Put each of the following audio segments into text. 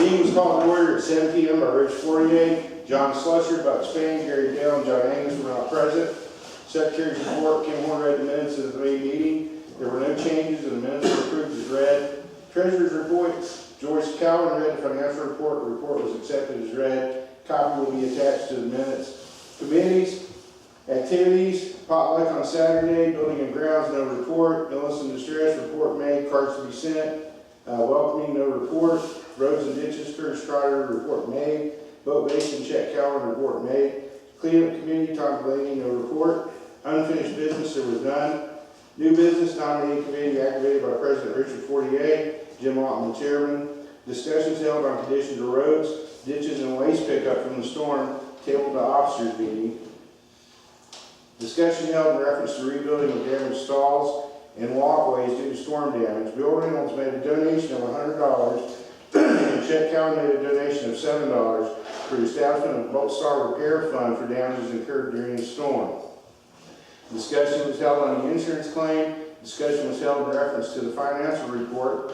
Meeting was called to order at 7 p.m. by Rich Fortier, John Slusher, Buck Spain, Gary Dale, and John Angus were not present. Secretary's report, Kim Horn read the minutes of the main meeting. There were no changes and the minutes were approved as read. Treasurer's report, Joyce Cowan read the financial report. The report was accepted as read. Copy will be attached to the minutes. Committees, activities, potluck on Saturday, building and grounds, no report. Illness and distress report made, cards to be sent. Welcoming, no report. Roads and ditches, Curtis Strider, report made. Boat basin, check Calvin, report made. Cleanup committee, Tom Delaney, no report. Unfinished business, there was none. New business, nominating committee activated by President Richard Fortier, Jim Lawton, the chairman. Discussions held on conditions of roads, ditches, and waste pickup from the storm, tabled to officers meeting. Discussion held in reference to rebuilding of damaged stalls and walkways due to storm damage. Bill Reynolds made a donation of $100, and Chet Cowan made a donation of $7 for the establishment of a boat stall repair fund for damages incurred during the storm. Discussion was held on the insurance claim. Discussion was held in reference to the financial report.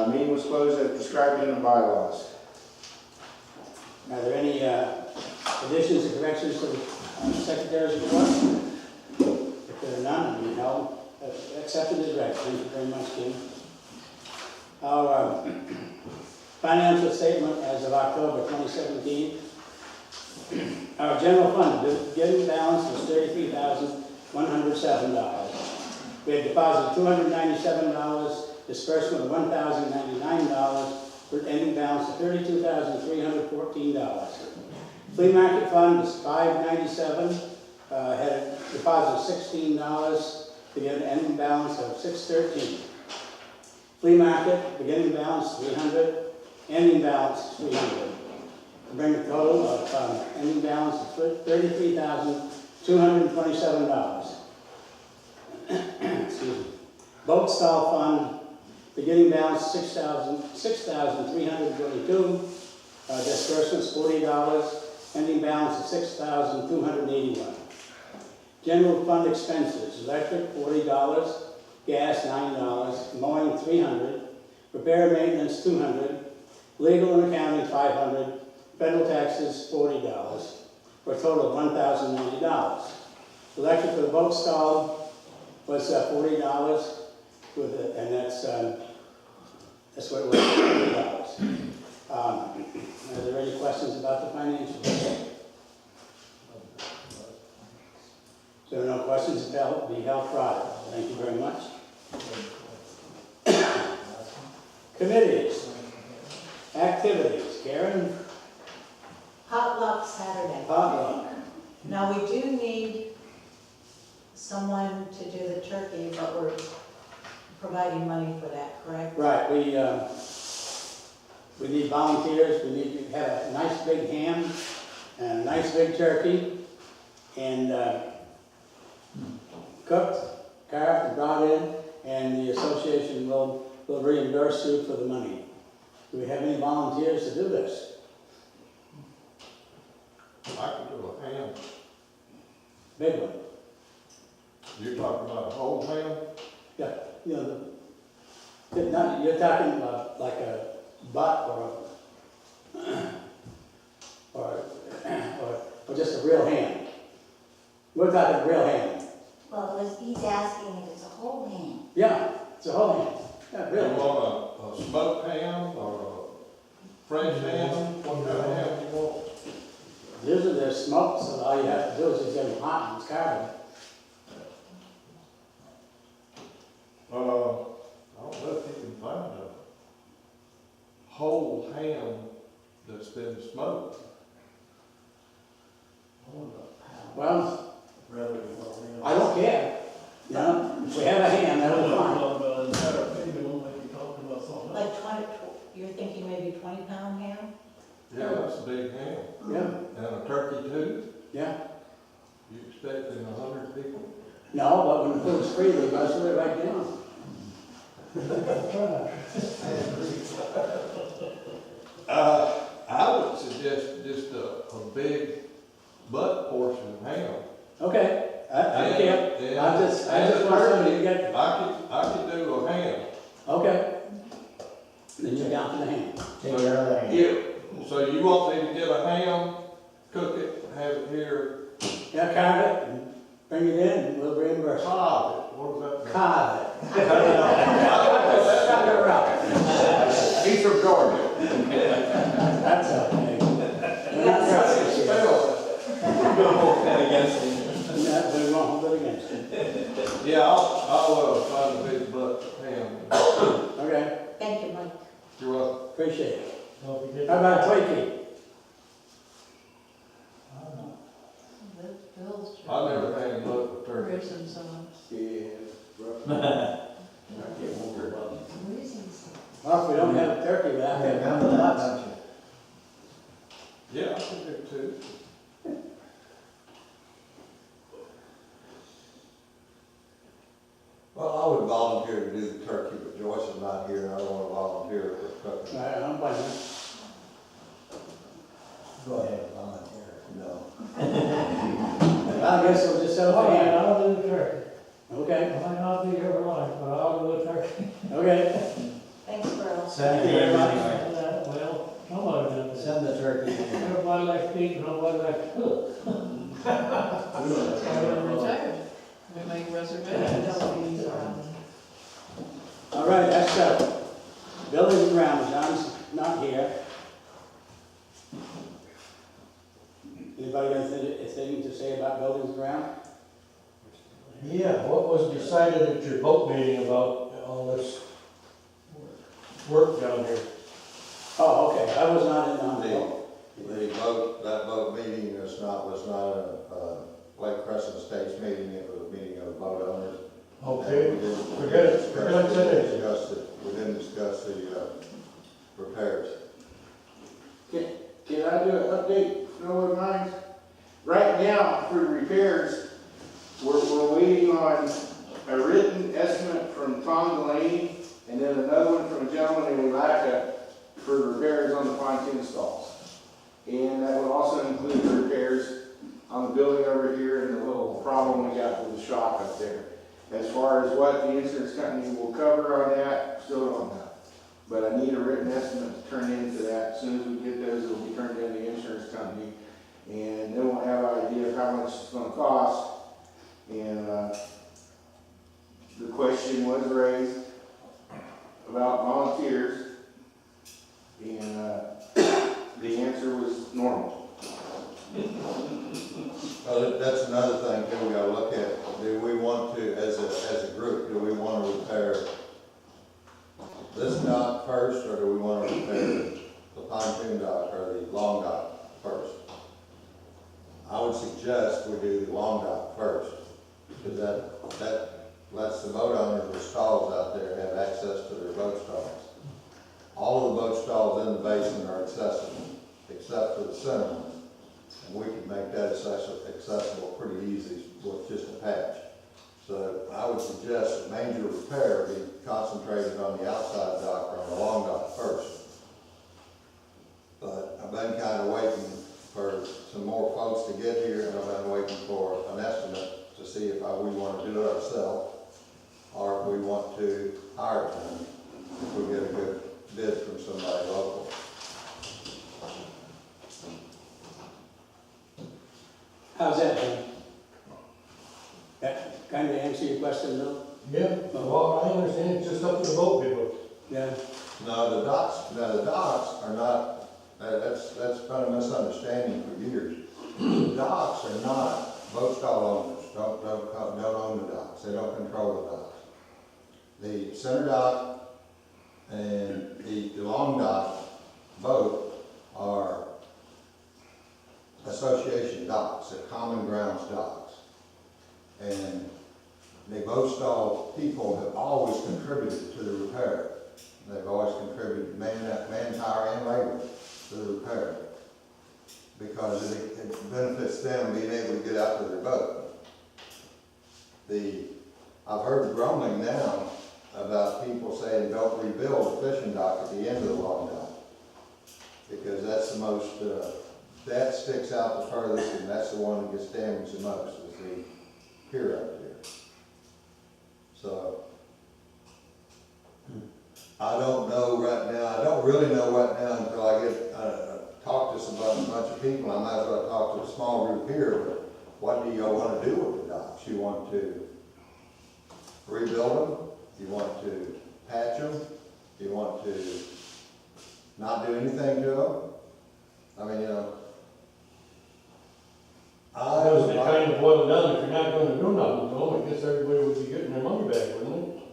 Meeting was closed as prescribed in the bylaws. Are there any additions or corrections to the Secretary's report? If there are none, you know, accepted as read. Thank you very much, Kim. Our financial statement as of October 2017. Our general fund beginning balance was $33,107. We had deposited $297, disbursement of $1,099, for ending balance of $32,314. Flea market fund was $597, had a deposit of $16 to get an ending balance of $613. Flea market beginning balance $300, ending balance $300. Bring the total of ending balance of $33,227. Excuse me. Boat stall fund beginning balance $6,322. Disbursements $40. Ending balance of $6,281. General fund expenses: electric $40, gas $9, mowing $300, repair and maintenance $200, legal and accounting $500, federal taxes $40, for a total of $1,090. Electric for the boat stall was $40, and that's what it was, $40. Are there any questions about the financials? So there are no questions, be held Friday. Thank you very much. Committees, activities. Karen? Potluck Saturday. Potluck. Now, we do need someone to do the turkey, but we're providing money for that, correct? Right, we need volunteers. We need to have a nice big ham and a nice big turkey, and cooked, carved, and brought in, and the association will reimburse you for the money. Do we have any volunteers to do this? I could do a ham. Big one. You're talking about a whole ham? Yeah, you know, you're talking about like a butt or just a real ham. We're talking real ham. Well, he's asking if it's a whole ham. Yeah, it's a whole ham. Yeah, You really. want a smoked ham or a French ham? What kind of ham you want? Usually they're smoked, so all you have to do is just get them hot and it's carved. I don't know if you can find a whole ham that's been smoked. Well, I don't care. You know, if we have a ham, that'll be fine. Like 20, you're thinking maybe 20-pound ham? Yeah, that's a big ham. Yeah, And a turkey too? yeah. You expecting 100 people? No, but when the food's free, they go through it right down. I would suggest just a big butt portion of ham. Okay, I can't. I just want somebody to get. I could do a ham. Okay. Then you're down to the ham. Take care of that. So you want me to get a ham, cook it, have it here, Yeah, carve it and bring it in and we'll reimburse you. carve it, what does that mean? Carve it. Suck it up. He's from Georgia. That's okay. We're not racist here. Spell Against him. No, we won't hold it against you. it. Yeah, I'll find a big butt ham. Okay, Thank you, Mike. You're welcome. appreciate it. Don't forget. How about Twakey? Bill's. I've never had a butt with turkey. Ribs some. Well, if we don't have turkey, we'll have to have nuts. Yeah, I can do two. Well, I would volunteer to do the turkey, but Joyce is not here, and I don't want to volunteer for cooking. I don't blame you. Go ahead, volunteer. No. Well, I guess we'll just settle for All right, ham. I'll do the turkey. Okay, I might not be here for lunch, but I'll do the turkey. okay. Thanks, Earl. Send it Thank you very here much. anyway. Well, somebody does it. Send the turkey. Everybody likes to eat, nobody likes to cook. Retired. We make reservations. All right, that's settled. Building and grounds, John's not here. Anybody got anything to say about buildings and grounds? Yeah, what was decided at your boat meeting about all this work down here? Oh, okay, I was not in on That boat meeting was not a Lake Crescent Estates meeting, it was a meeting of boat owners. Okay, And we didn't- forget it, forget it. We didn't discuss the repairs. Can I do an update, if no one minds? Right now, for repairs, we're waiting on a written estimate from Tom Delaney, and then another one from a gentleman in Willaca for repairs on the pontoon stalls. And that would also include the repairs on the building over here and the little problem we got with the shop up there. As far as what the insurance company will cover on that, still don't know. But I need a written estimate to turn into that. As soon as we get those, it'll be turned in the insurance company. And then we'll have an idea of how much it's gonna cost. And, the question was raised about volunteers. And, the answer was normal. Well, that's another thing too, we gotta look at, do we want to, as a group, do we want to repair this dock first, or do we want to repair the pontoon dock or the long dock first? I would suggest we do the long dock first, because that lets the boat owners with stalls out there have access to their boat stalls. All of the boat stalls in the basin are accessible, except for the center one. And we can make that accessible pretty easy with just a patch. So I would suggest that major repair be concentrated on the outside dock or on the long dock first. But I've been kind of waiting for some more folks to get here, and I've been waiting for an estimate to see if we want to do it ourselves or if we want to hire them if we get a good bid from somebody local. How's that, Jim? That kind of answer your question, Bill? Yeah, well, I understand, it's just up to the boat people. Yeah. No, the docks are not, that's been a misunderstanding for years. The docks are not boat stall owners, don't own the docks, they don't control the docks. The center dock and the long dock both are association docks, they're common grounds docks. And the boat stall people have always contributed to the repair. They've always contributed manpower and labor to the repair, because it benefits them being able to get out to their boat. I've heard grumbling now about people saying don't rebuild the fishing dock at the end of the long dock, because that's the most, that sticks out the furthest, and that's the one that gets damaged the most, is the pier up there. So, I don't know right now, I don't really know right now until I get, talk to some bunch of people. I might as well talk to a small group here, but what do y'all want to do with the docks? You want to rebuild them? You want to patch them? You want to not do anything to them? I mean, you know, Doesn't it kind of boil down, if you're not gonna do nothing to them, I guess everybody would be getting their money back, wouldn't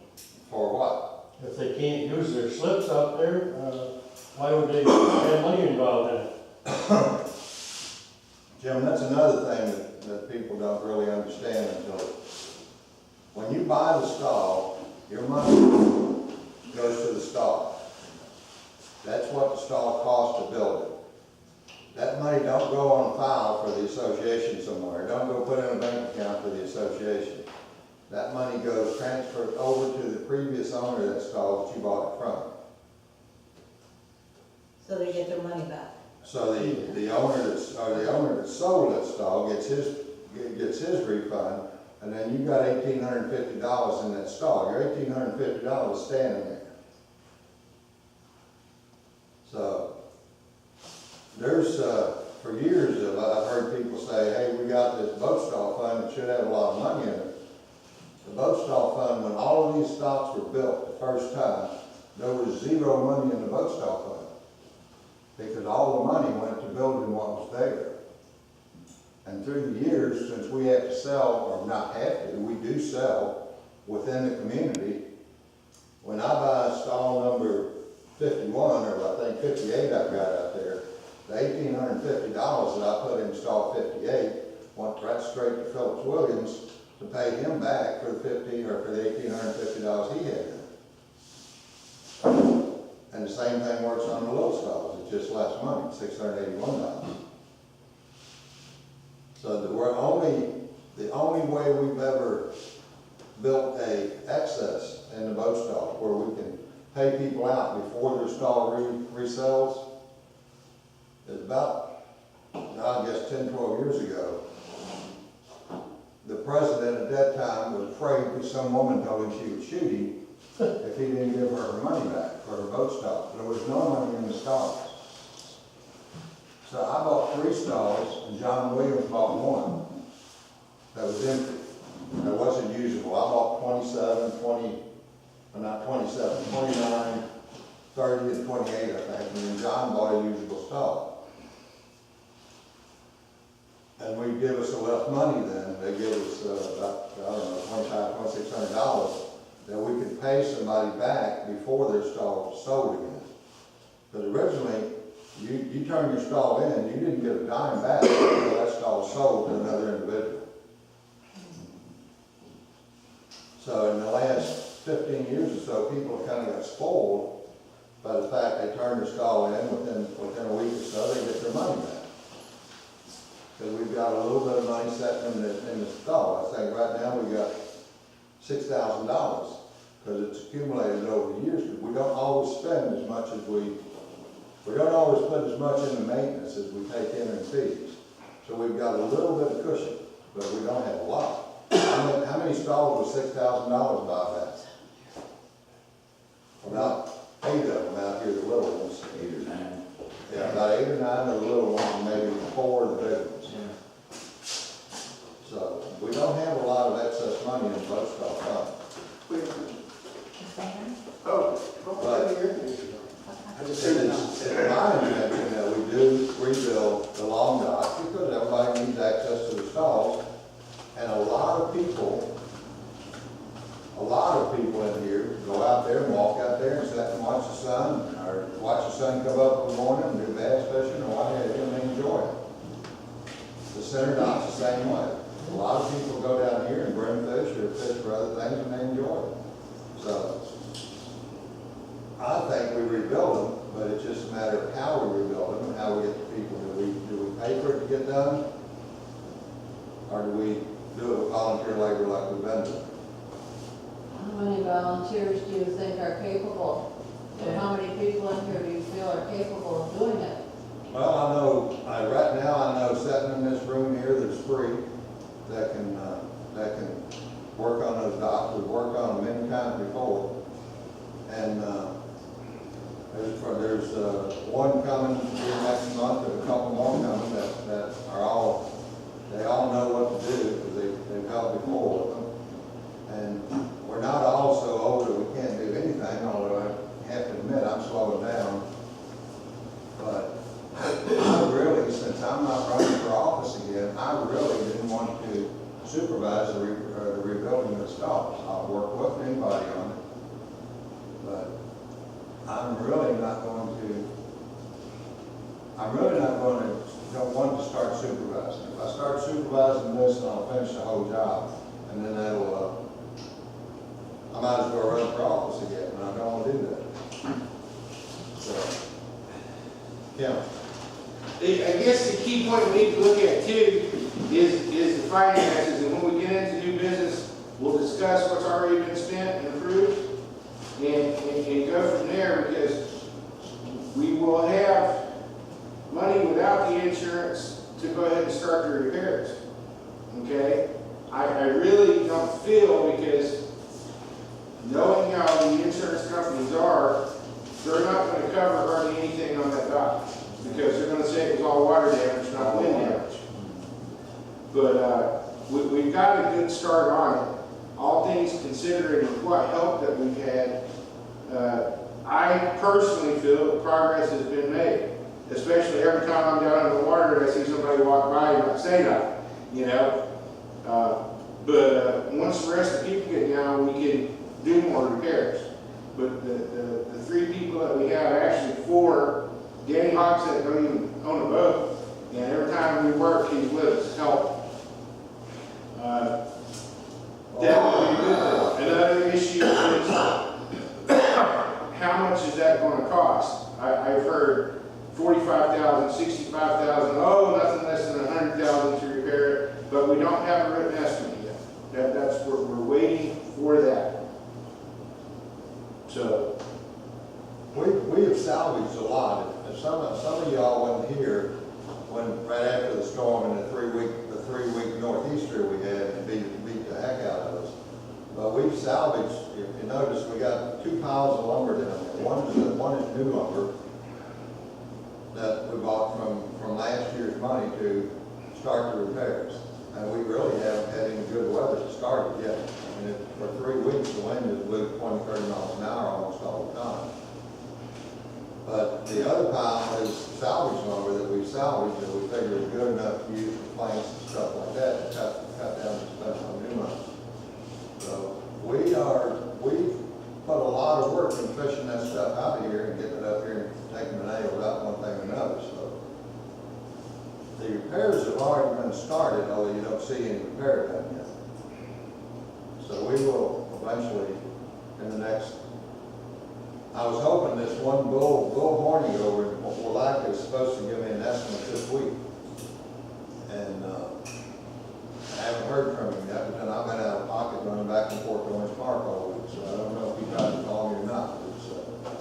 for what? they? If they can't use their slips out there, why would they have money involved in it? Jim, that's another thing that people don't really understand until, when you buy the stall, your money goes to the stall. That's what the stall costs to build it. That money don't go on file for the association somewhere. Don't go put in a bank account for the association. That money goes transferred over to the previous owner of that stall that you bought it from. So they get their money back. So the owner that sold that stall gets his refund, and then you got $1,850 in that stall. Your $1,850 is standing there. So there's for years I've heard people say, hey, we got this boat stall fund that should have a lot of money in it. The boat stall fund, when all of these stocks were built the first time, there was zero money in the boat stall fund, because all the money went to building what was there. And through the years, since we have to sell, or not have to, we do sell within the community. When I buy stall number 51, or I think 58 I've got out there, the $1,850 that I put in stall 58 went right straight to Phillips Williams to pay him back for the $1,850 he had. And the same thing works on the little stalls. It's just less money, $681. So the only way we've ever built a excess in the boat stall where we can pay people out before their stall resells is about, I guess, 10, 12 years ago. The president at that time was afraid because some woman told him she would shoot him if he didn't give her money back for her boat stall. There was no money in the stalls. So I bought 3 stalls, and John Williams bought 1 that was empty, that wasn't usable. I bought 29, 30, and 28, I think, and then John bought a usable stall. And we give us enough money then, they give us about, I don't know, $2,500, $2,600 that we could pay somebody back before their stall was sold again. Because originally, you turned your stall in, you didn't get a dime back until that stall was sold to another individual. So in the last 15 years or so, people kind of got spoiled by the fact they turned their stall in, within a week or so, they get their money back. Because we've got a little bit of money sitting in the stall. I think right now we got $6,000 because it's accumulated over the years. Because we don't always spend as much as we don't always put as much into maintenance as we take in fees. So we've got a little bit of cushion, but we don't have a lot. How many stalls was $6,000 by that? About 8 of them out here, the little ones. 8 or 9. Yeah, about 8 or 9 of the little ones, and maybe 4 of the big ones. So we don't have a lot of excess money in the boat stall fund. I just said no. It's my intention that we do rebuild the long dock because everybody needs access to the stalls. And a lot of people in here go out there and walk out there and sit and watch the sun, or watch the sun come up in the morning and do bass fishing or what have you, and they enjoy it. The center dock's the same way. A lot of people go down here and bring fish or fish for other things and they enjoy it. So I think we rebuild them, but it's just a matter of how we rebuild them and how we get the people. Do we pay for it to get done? Or do we do it with volunteer labor like we've been doing? How many volunteers do you think are capable? And how many people in here do you feel are capable of doing it? Well, I know, right now, I know sitting in this room here, there's 3 that can work on those docks. We've worked on them many times before. And There's one coming here next month, and a couple more coming that are all, they all know what to do, because they've helped before with them. And we're not all so old that we can't do anything, although I have to admit, I'm slowing down. But I really, since I'm not running for office again, I really didn't want to supervise the rebuilding of the stalls. I'll work with anybody on it. But I'm really not going to, don't want to start supervising. If I start supervising this, then I'll finish the whole job. And then that'll, I might as well run for office again, and I don't want to do that. So, yeah. I guess the key point we need to look at too is the finances, and when we get into new business, we'll discuss what's already been spent and approved, and go from there, because we will have money without the insurance to go ahead and start the repairs, okay? I really don't feel, because knowing how the insurance companies are, they're not going to cover hardly anything on that dock, because they're going to say it was all water damage, not wind damage. But we've got a good start on it. All things considered, and what help that we've had, I personally feel that progress has been made, especially every time I'm down in the water and I see somebody walk by and not say nothing, you know. But once the rest of the people get down, we can do more repairs. But the three people that we have, actually four, Danny Hawks that don't even own a boat, and every time we work, he's with us, help. That would be a good thing. Another issue is how much is that going to cost? I've heard $45,000, $65,000, oh, nothing less than $100,000 to repair it, but we don't have a written estimate yet. That's where we're waiting for that. So we have salvaged a lot. And some of y'all wasn't here when right after the storm and the three-week northeaster we had, and beat the heck out of us. But we've salvaged. If you notice, we got 2 piles of lumber down there. One is new lumber that we bought from last year's money to start the repairs. And we really haven't had any good weather to start it yet. I mean, for 3 weeks, the wind has blew 20, 30 miles an hour almost all the time. But the other pile is salvage lumber that we've salvaged, that we figure is good enough to use for planks and stuff like that to cut down the stuff on new ones. So we've put a lot of work in fishing that stuff out of here and getting it up here and taking the nails out one thing or another. So the repairs have already been started, although you don't see any repair done yet. So we will eventually, in the next, I was hoping this one Bull Horny over in Fort Lac is supposed to give me an estimate this week. And I haven't heard from him yet, but then I've been out of pocket running back and forth to Orange Park all week, so I don't know if he tried to call me or not. But,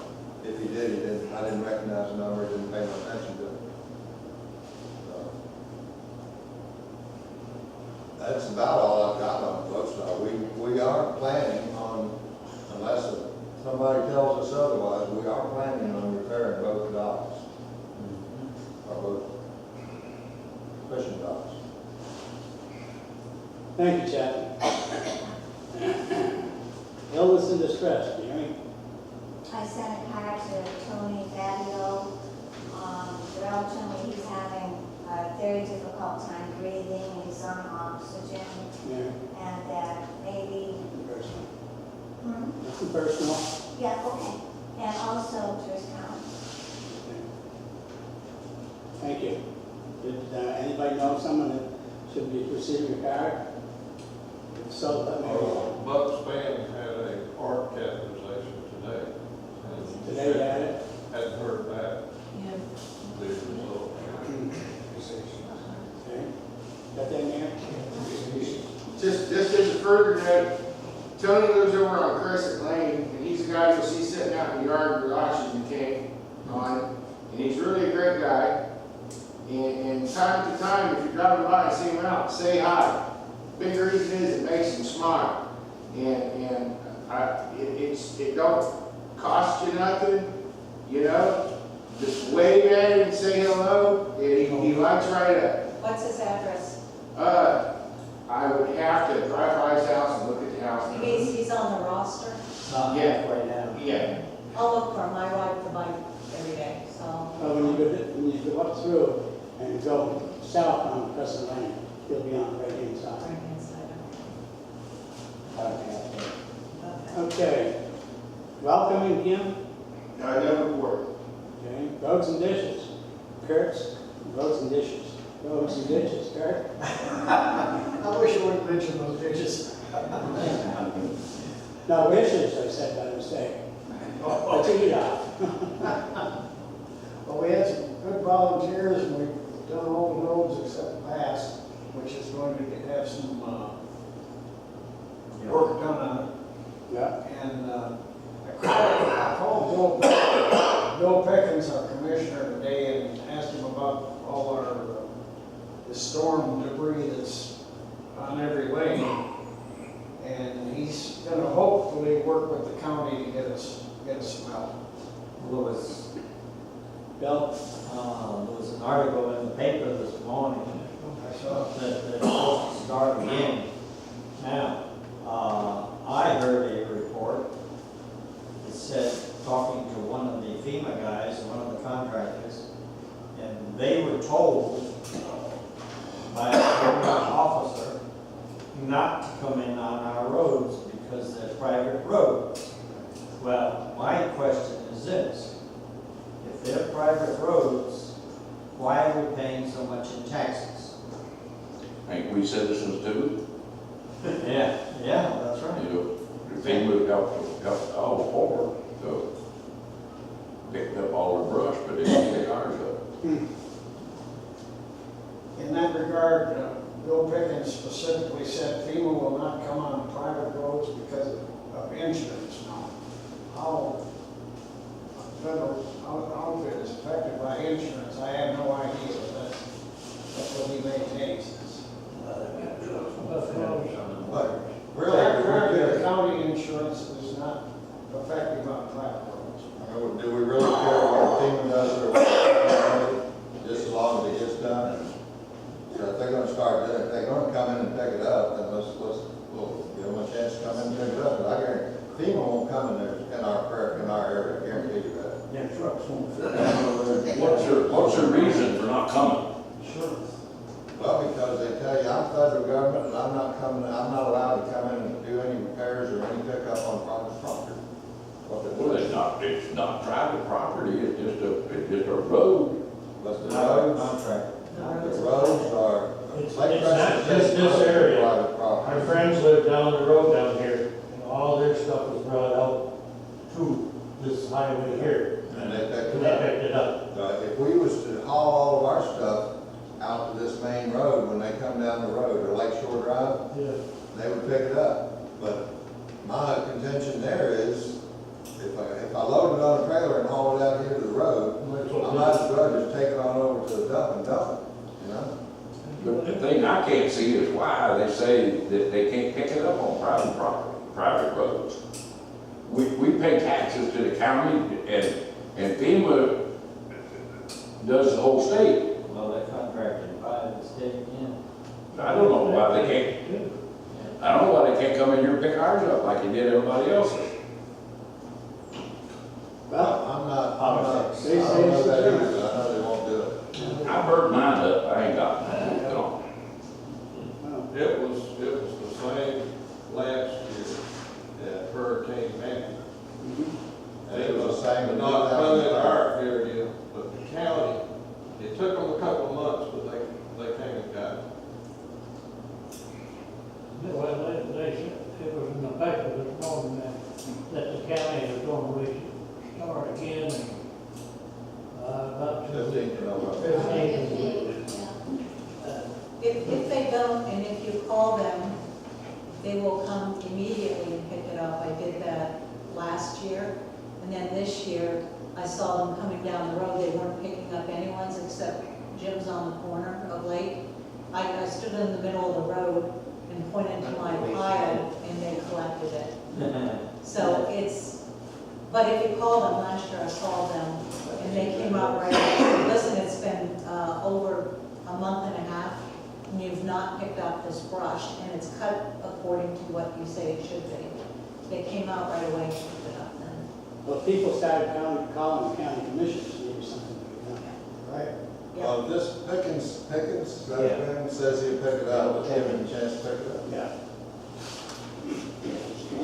if he did, he didn't. I didn't recognize the number, didn't pay no attention to it. So, that's about all I've got on the boat side. We are planning on, unless somebody tells us otherwise, we are planning on repairing both docks, or both fishing docks. Thank you, Chaplain. Illness and distress, Mary. I sent a card to Tony Fabio. Darrell told me he's having a very difficult time breathing, and he's on oxygen, Mary. and that maybe, Personal. Nothing personal. yeah, okay, and also to his county. Thank you. Did anybody know someone that should be receiving a card? If so, let me know. Buck Span had a heart catheterization today. And Today you had it? Hadn't heard back Yeah. the result. Okay. Got that, Mary? just as a further note, Tony lives over on Crescent Lane, and he's the guy you'll see sitting out in the yard with the oxygen tank on it. And he's really a great guy. And time to time, if you're driving by and see him out, say hi. Big reason is it makes him smile. And it don't cost you nothing. you know, just wave at him and say hello, and he likes right up. What's his address? I would have to drive by his house and look at the house. He's on the roster. Not Yeah. right now. Yeah, I'll look for him. I ride the bike every day, so. When you go up through and go south on Crescent Lane, he'll be on the right-hand side. Right-hand side. Okay. Okay. Okay. Welcoming him, I never worked. okay, roads and dishes. Kurt's, roads and dishes. Roads and ditches, Kurt. I wish I wouldn't mention those ditches. No, wishes, I said by mistake. Let's eat it off. Well, we had some good volunteers, and we've done all the roads except Bass, which is going to have some, work done on it. Yeah. And, I called Bill Pickens, our commissioner, today, and asked him about all our, the storm debris that's on every lane. And he's gonna hopefully work with the county to get us some help. Louis, Bill? there was an article in the paper this morning I saw. that supposed to start again. Now, I heard a report that said, talking to one of the FEMA guys, one of the contractors, and they were told by an officer not to come in on our roads because they're private roads. Well, my question is this: if they're private roads, why are we paying so much in taxes? Ain't we citizens too? Yeah, that's right. You know, the FEMA helped all forward, so picked up all the brush, but they didn't pick ours up. In that regard, Bill Pickens specifically said FEMA will not come on private roads because of insurance now. How a federal outfit is affected by insurance, I have no idea, but that's what he maintains. But really, Currently, the county insurance is not effective on private roads. do we really care what FEMA does or what, just as long as it gets done? So if they're gonna start doing it, if they're gonna come in and pick it up, then let's give them a chance to come in and pick it up. But I guarantee, FEMA won't come in there, in our area, I guarantee you that. Yeah, trucks won't fit. What's your reason for not coming? Well, because they tell you, I'm federal government, and I'm not allowed to come in and do any repairs or any pickup on private property. Well, it's not private property, it's just a road. But the Not a roads, contract. the roads are. It's Lake not Crescent just State this Road is area. private property. Our friends live down the road down here, and all their stuff was brought out to this highway here. And they picked And it they up. picked it up. But if we was to haul all of our stuff out to this main road, when they come down the road, or Lake Shore Drive, Yeah. they would pick it up. But my contention there is, if I load it on a trailer and haul it out here to the road, I might as well just take it on over to the dump and dump it, you know? But the thing I can't see is why they say that they can't pick it up on private property, private roads. We pay taxes to the county and FEMA does the whole state. Well, they're contracted by the state, yeah. I don't know why they can't, I don't know why they can't come in here and pick ours up like they did everybody else's. Well, I'm not, I They don't say know it's that a either, but I know they won't do it. I burnt mine up, I ain't got mine, gone. well, It was the same last year that Hurricane Matthew. And it was the same in Not coming in 2005. our area, but the county, it took them a couple of months, but they came and got it. Well, it was in the paper this morning that the county is going to restart again in, about 15th of November. 15. If they don't, and if you call them, they will come immediately and pick it up. I did that last year. And then this year, I saw them coming down the road. They weren't picking up anyone's except Jim's on the corner of Lake. I stood in the middle of the road and pointed to my pile, and they collected it. So But if you call them, last year I called them, and they came out right away. Listen, it's been over a month and a half, and you've not picked up this brush, and it's cut according to what you say it should be. They came out right away and picked it up then. Well, people started calling the county commissioners, maybe something would be done. Right. Yeah. This Pickens, that man says he'll pick it up, let's give him a chance to pick it up. Yeah.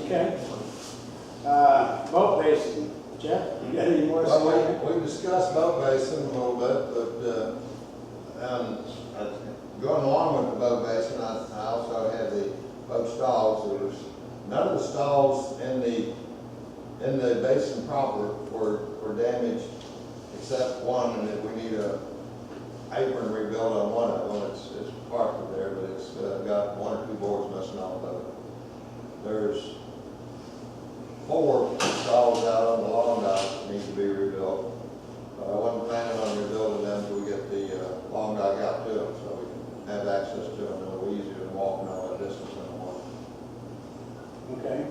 Okay. Boat basin, Jeff, you got any more to say? Well, we discussed boat basin a little bit, but, going along with the boat basin, I also had the boat stalls. There was, none of the stalls in the basin proper were damaged, except one, and that we need a apron rebuilt on one of them. It's parked there, but it's got one or two boards missing off of it. There's 4 stalls out on the long dock that need to be rebuilt. I wasn't planning on rebuilding them until we get the long dock out to them, so we can have access to them a little easier than walking all that distance in the morning. Okay.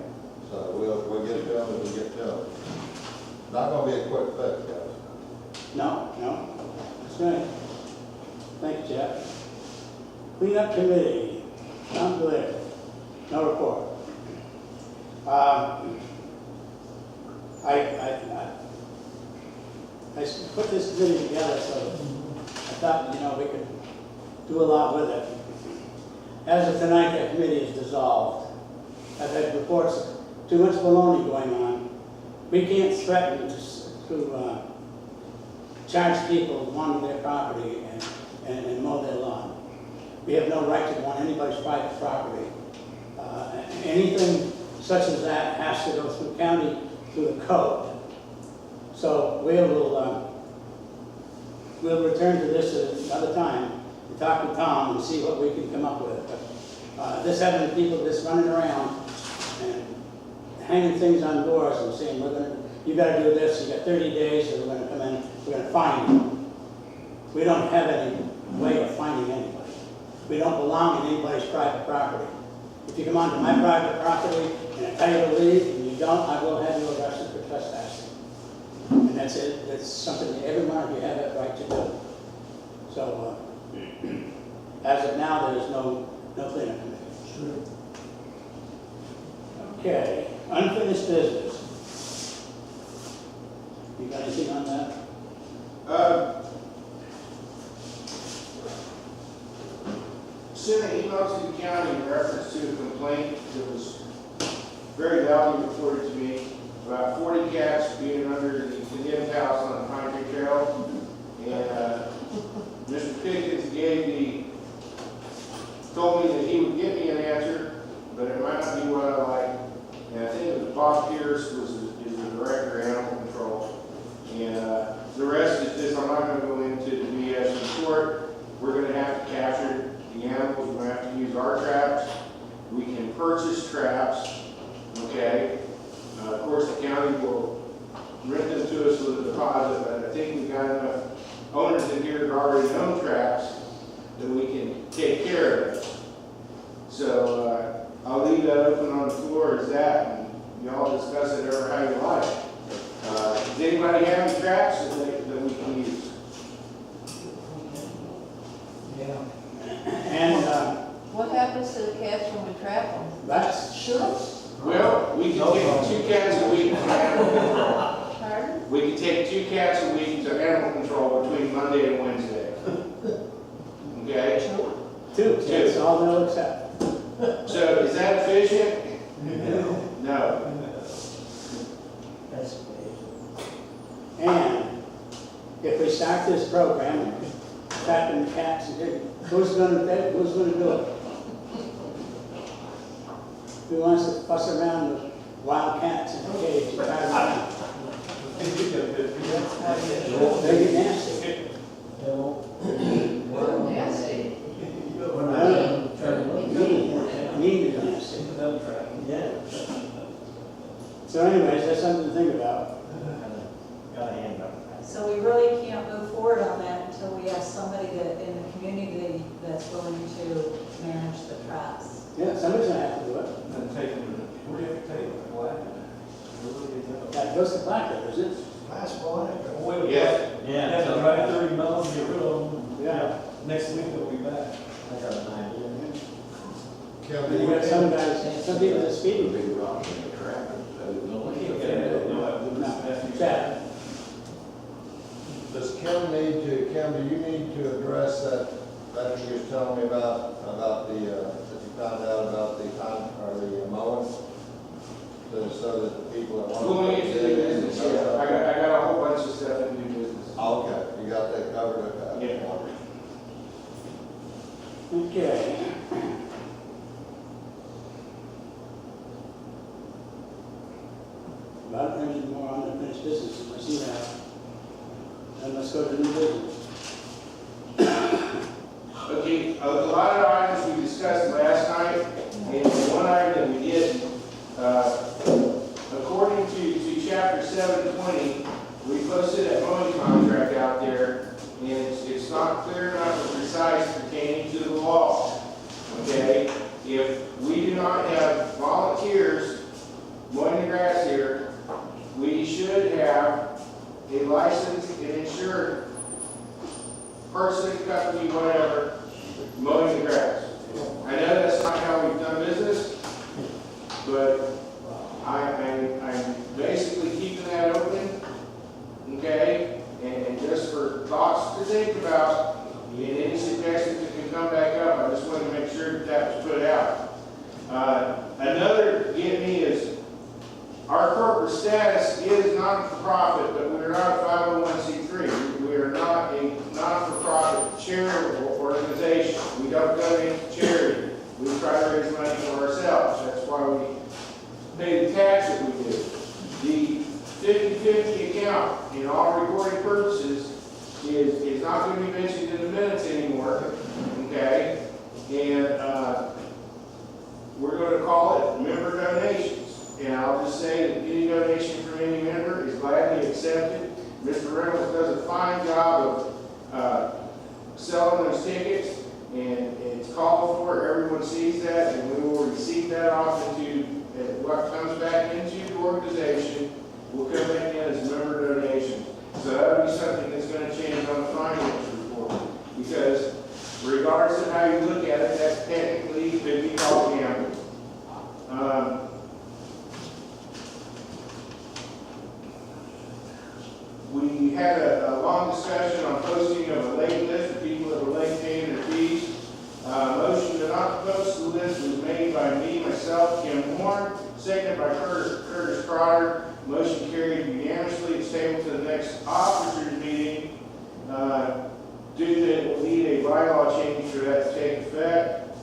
So we'll get to them as we get to them. Not gonna be a quick fix, guys. No, that's right. Thank you, Jeff. Cleanup committee, Tom Blair, no report. I put this committee together, so I thought, we could do a lot with it. As of tonight, that committee is dissolved. I've had reports of too much baloney going on. We can't threaten to charge people wanting their property and mow their lawn. We have no right to want anybody's private property. Anything such as that has to go through county, through the code. So we'll return to this at another time and talk with Tom and see what we can come up with. But this having people just running around and hanging things on doors and saying, you gotta do this, you got 30 days, or we're gonna come in, we're gonna fine you. We don't have any way of finding anybody. We don't belong in anybody's private property. If you come onto my private property and I tell you to leave and you don't, I will have you arrested for trespassing. And that's it. That's something that every one of you have that right to do. So, as of now, there is no cleanup committee. Sure. Okay, unfinished business. You got anything on that? Sent an email to the county in reference to a complaint that was very loudly reported to me about 40 cats being under the condemned house on the Pine Creek Trail. And Mr. Pickens told me that he would give me an answer, but it might not be what I like. And I think it was Bob Pierce is the director of animal control. And the rest is just, I'm not going to go into the BS. In short, we're going to have to capture the animals. We're going to have to use our traps. We can purchase traps, okay? Of course, the county will rent them to us with a deposit, but I think we've got enough owners in here that already own traps that we can take care of it. So I'll leave that open on the floor as that, and y'all discuss it ever how you like. Does anybody have any traps that we can use? Yeah. And What happens to the cats when we trap them? that's Well, we can take 2 cats a week to animal control. Pardon? We can take 2 cats a week to animal control between Monday and Wednesday. Okay? 2. That's all they'll accept. So is that efficient? No. That's And if we start this program, trapping the cats, who's going to do it? Who wants to fuss around with wild cats in a cage and tie them down? They get nasty. Nasty. Mean is nasty. Yeah. So anyways, that's something to think about. Got a hand up. So we really can't move forward on that until we have somebody that, in the community that's willing to manage the traps. Yeah, somebody's gonna have to do it. And take them to, where do you have to take them? What? That goes to Blacktop, isn't it? Last one, Yeah. Yeah, Have to so drive 30 miles and get rid of them. Yeah. Next week they'll be back. I got an idea. You got some guys, some people that speed. Big rocks in the traffic, so no, We we can't can't get rid of them. No, Chad. Does Kim need to, Kim, do you need to address that you was telling me about the, that you found out about the or the mowing? So that the people that want to. Going into the business, yeah, I got a whole bunch of stuff in new business. Oh, okay, you got that covered, okay. Yeah. Okay. About any more unfinished business, I see that. Then let's go to new business. Okay, a lot of items we discussed last night, and one item that we did, according to chapter 720, we posted a mowing contract out there, and it's not clear enough or precise pertaining to the law. Okay, if we do not have volunteers mowing the grass here, we should have a licensed and insured person, company, whatever, mowing the grass. I know that's not how we've done business, but I'm basically keeping that open, okay? And just for thoughts to think about, and any suggestions that can come back up, I just wanted to make sure that that was put out. Another get me is, our corporate status is not-for-profit, but we are not a 501c3. We are not a not-for-profit charitable organization. We don't donate to charity. We try to raise money for ourselves. That's why we pay the tax that we do. The 50/50 account, in all recording purposes, is not going to be mentioned in the minutes anymore, okay? And we're going to call it member donations. And I'll just say that any donation from any member is gladly accepted. Mr. Reynolds does a fine job of selling those tickets, and it's called for. Everyone sees that, and we will receive that off into what comes back into the organization will come back in as member donation. So that'll be something that's going to change on the finance report, because regardless of how you look at it, that's technically could be called gambling. We had a long discussion on posting of a late list of people that were late paying their fees. Motion to not post the list was made by me, myself, Kim Warren, seconded by Curtis Trotter. Motion carried unanimously. It's tabled to the next officers meeting due to it will need a bylaw change for that to take effect.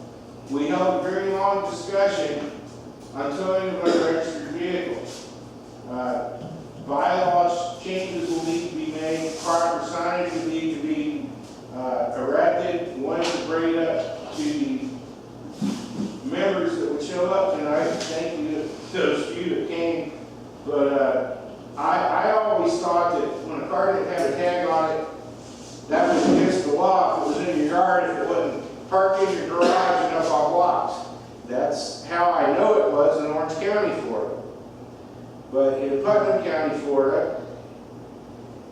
We held a very long discussion on towing of unregistered vehicles. Bylaws changes will need to be made, proper signage will need to be erected. Wanted to bring it up to the members that would show up tonight. Thank you to those few that came. But I always thought that when a car didn't have a tag on it, that was against the law. If it was in your yard, if it wasn't parked in your garage and up on blocks. That's how I know it was in Orange County, Florida. But in Putnam County, Florida,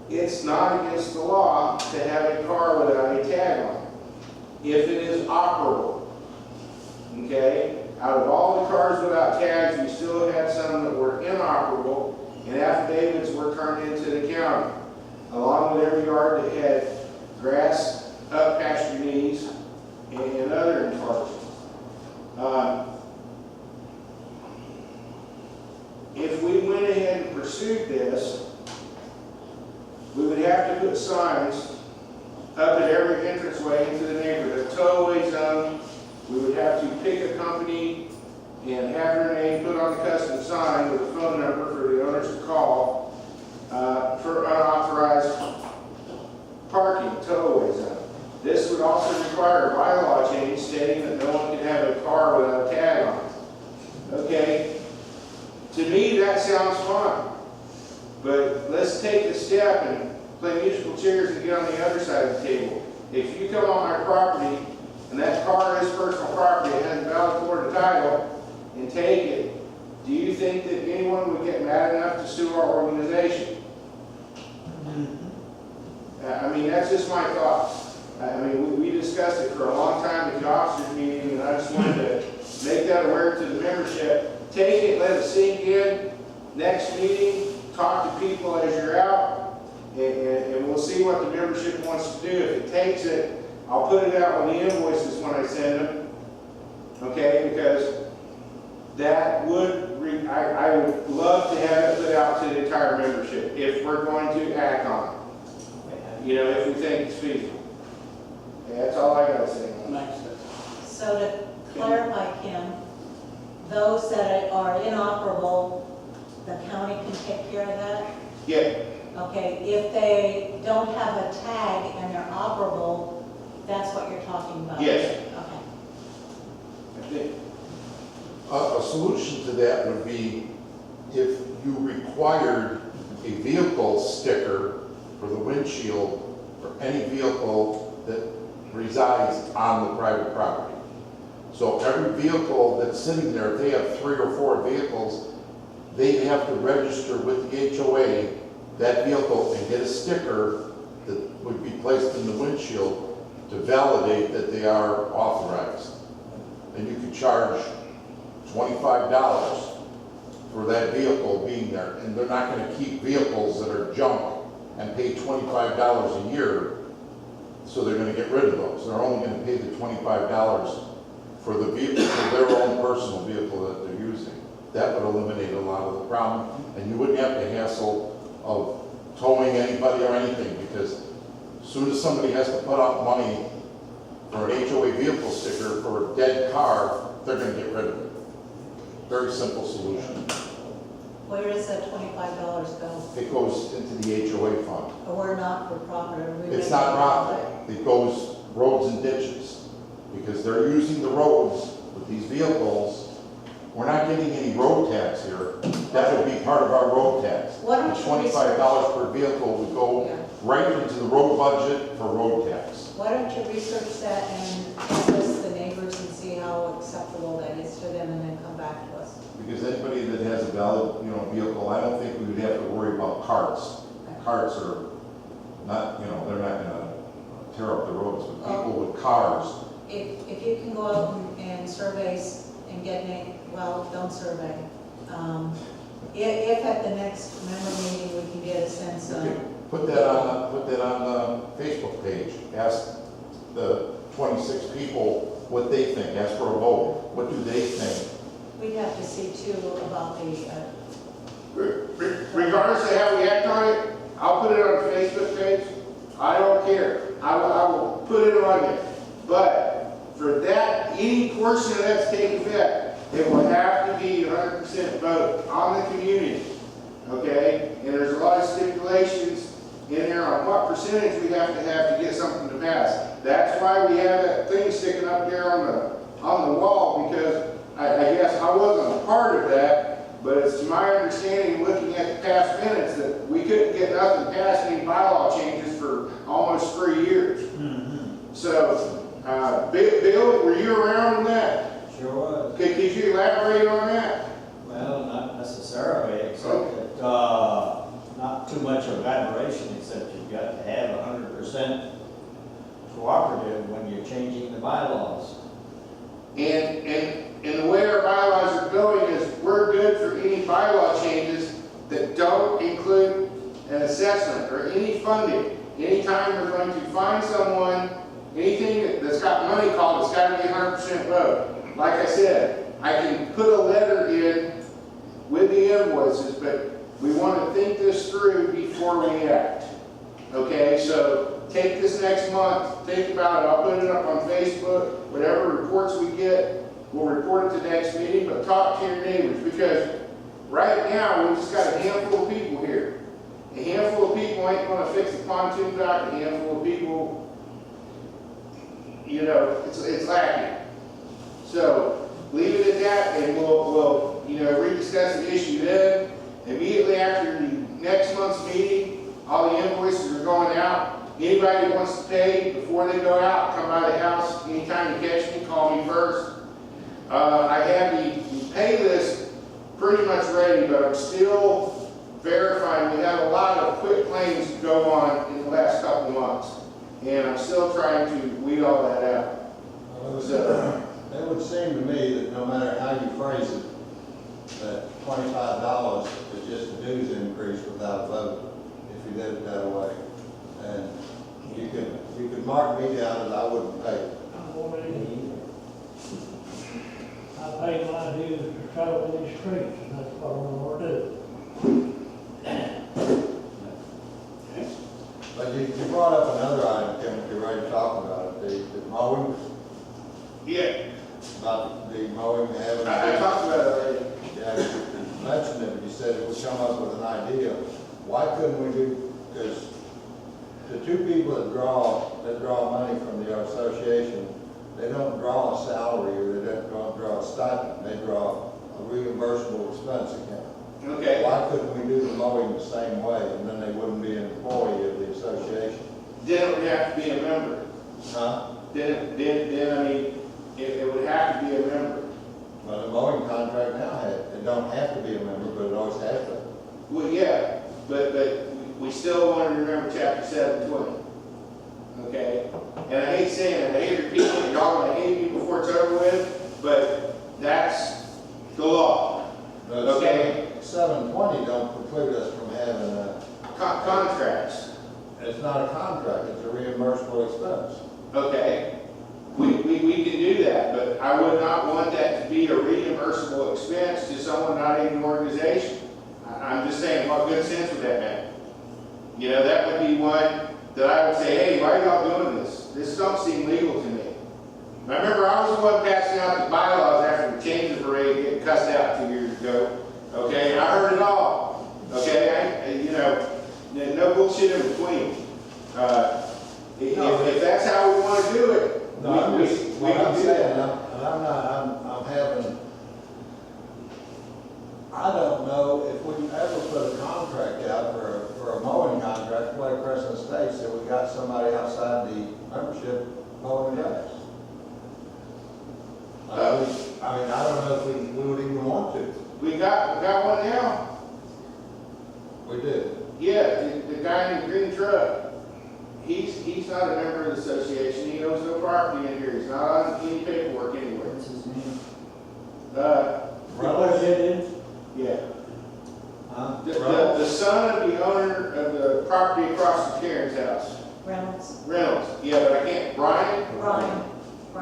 it's not against the law to have a car without a tag on it, if it is operable. Okay? Out of all the cars without tags, we still had some that were inoperable, and affidavits were turned into the county, along with every yard that had grass up past your knees and other infractions. If we went ahead and pursued this, we would have to put signs up at every entranceway into the neighborhood, a tow-away zone. We would have to pick a company and have their name put on the custom sign with a phone number for the owners to call for unauthorized parking, tow-away zone. This would also require a bylaw change stating that no one can have a car without a tag on it. Okay? To me, that sounds fun. But let's take a step and play musical chairs and get on the other side of the table. If you come on my property and that car is personal property, it has a valid Florida title, and take it, do you think that anyone would get mad enough to sue our organization? I mean, that's just my thoughts. I mean, we discussed it for a long time at the officers meeting, and I just wanted to make that aware to the membership. Take it, let it sink in. Next meeting, talk to people as you're out, and we'll see what the membership wants to do. If it takes it, I'll put it out on the invoices when I send them, okay? Because that would, I would love to have it put out to the entire membership if we're going to act on it. You know, if we think it's feasible. Yeah, that's all I gotta say. Makes sense. So to clarify, Kim, those that are inoperable, the county can take care of that? Yeah, Okay, if they don't have a tag and they're operable, that's what you're talking about? Yes. Okay. I think, A solution to that would be if you required a vehicle sticker for the windshield for any vehicle that resides on the private property. So every vehicle that's sitting there, if they have 3 or 4 vehicles, they have to register with the HOA that vehicle and get a sticker that would be placed in the windshield to validate that they are authorized. And you could charge $25 for that vehicle being there. And they're not going to keep vehicles that are junk and pay $25 a year, so they're going to get rid of those. They're only going to pay the $25 for the vehicle, for their own personal vehicle that they're using. That would eliminate a lot of the problem, and you wouldn't have the hassle of towing anybody or anything, because as soon as somebody has to put out money for an HOA vehicle sticker for a dead car, they're going to get rid of it. Very simple solution. Where does that $25 go? It goes into the HOA fund. Or we're not for profit, or we It's make not it profit. It goes roads and ditches, because they're using the roads with these vehicles. We're not getting any road tax here. That would be part of our road tax. Why don't The you $25 per vehicle would go Yeah. right into the road budget for road tax. Why don't you research that and canvass the neighbors and see how acceptable that is to them, and then come back to us? Because anybody that has a valid, vehicle, I don't think we would have to worry about carts. Carts are not, they're not gonna tear up the roads, but people with cars. If you can go out and survey and get, well, don't survey. If at the next member meeting, we can get a sense of. Put that on the Facebook page. Ask the 26 people what they think. Ask for a vote. What do they think? We'd have to see too about the, regardless of how we act on it, I'll put it on the Facebook page. I don't care. I will put it on there. But for that, any portion of that's taking effect, it will have to be 100% vote on the community. Okay? And there's a lot of stipulations in there on what percentage we have to get something to pass. That's why we have that thing sticking up there on the wall, because I guess I wasn't a part of that, but it's my understanding, looking at the past minutes, that we couldn't get nothing passed, any bylaw changes for almost 3 years. So, Bill, were you around in that? Sure was. Could you elaborate on that? Well, not necessarily, except that, not too much elaboration, except you've got to have 100% cooperative when you're changing the bylaws. And the way our bylaws are going is we're good for any bylaw changes that don't include an assessment or any funding. Anytime we're going to find someone, anything that's got money called, it's got to be 100% vote. Like I said, I can put a letter in with the invoices, but we want to think this through before we act. Okay, so take this next month, think about it. I'll put it up on Facebook. Whatever reports we get, we'll report it to the next meeting, but talk to your neighbors, because right now we just got a handful of people here. A handful of people ain't going to fix the pontoon dock. A handful of people, it's lacking. So leave it at that, and we'll rediscuss the issue then. Immediately after the next month's meeting, all the invoices are going out. Anybody that wants to pay before they go out, come by the house. Anytime you catch me, call me first. I have the pay list pretty much ready, but I'm still verifying. We have a lot of quick claims go on in the last couple of months, and I'm still trying to weed all that out. So, It would seem to me that no matter how you phrase it, that $25 is just a dues increase without a vote, if you did it that way. And you could mark me down as I wouldn't pay it. I'm already, I paid my dues to travel these streets, and that's what I'm gonna do. But you brought up another item, Kim, if you're ready to talk about it, the mowing, yeah, about the mowing, having. I talked about it already. Yeah, you mentioned it, but you said it would come up with an idea. Why couldn't we do, because the two people that draw money from the association, they don't draw a salary or they don't draw a stipend, they draw a reimbursable expense account. Okay. Why couldn't we do the mowing the same way, and then they wouldn't be an employee of the association? Then it would have to be a member. Huh? Then I mean, it would have to be a member. But a mowing contract now, it don't have to be a member, but it always has to. Well, yeah, but we still want to remember chapter 720. Okay? And I hate saying it, I hate repeating it, y'all gonna hate me before it's over with, but that's the law. But Okay. 720 don't preclude us from having a. Contracts. It's not a contract, it's a reimbursable expense. Okay? We can do that, but I would not want that to be a reimbursable expense to someone not in the organization. I'm just saying, what good sense would that make? You know, that would be one that I would say, hey, why are y'all doing this? This don't seem legal to me. I remember I was the one passing out the bylaws after the change of parade getting cussed out 2 years ago. Okay, and I heard it all. Okay, no bullshit in between. If that's how we want to do it, No, I'm we just, can what I'm do saying, that. I'm having, I don't know if we ever put a contract out for a mowing contract like Crescent Estates, that we got somebody outside the membership mowing grass. I mean, I don't know if we would even want to. We got one now. We did. Yeah, the guy in the green truck. He's not a member of the association. He owns no property in here. He's not on any paperwork anywhere. What's his name? What did it? Yeah. Huh? The son of the owner of the property across from Karen's house. Reynolds. Yeah, but I can't. Brian? Brian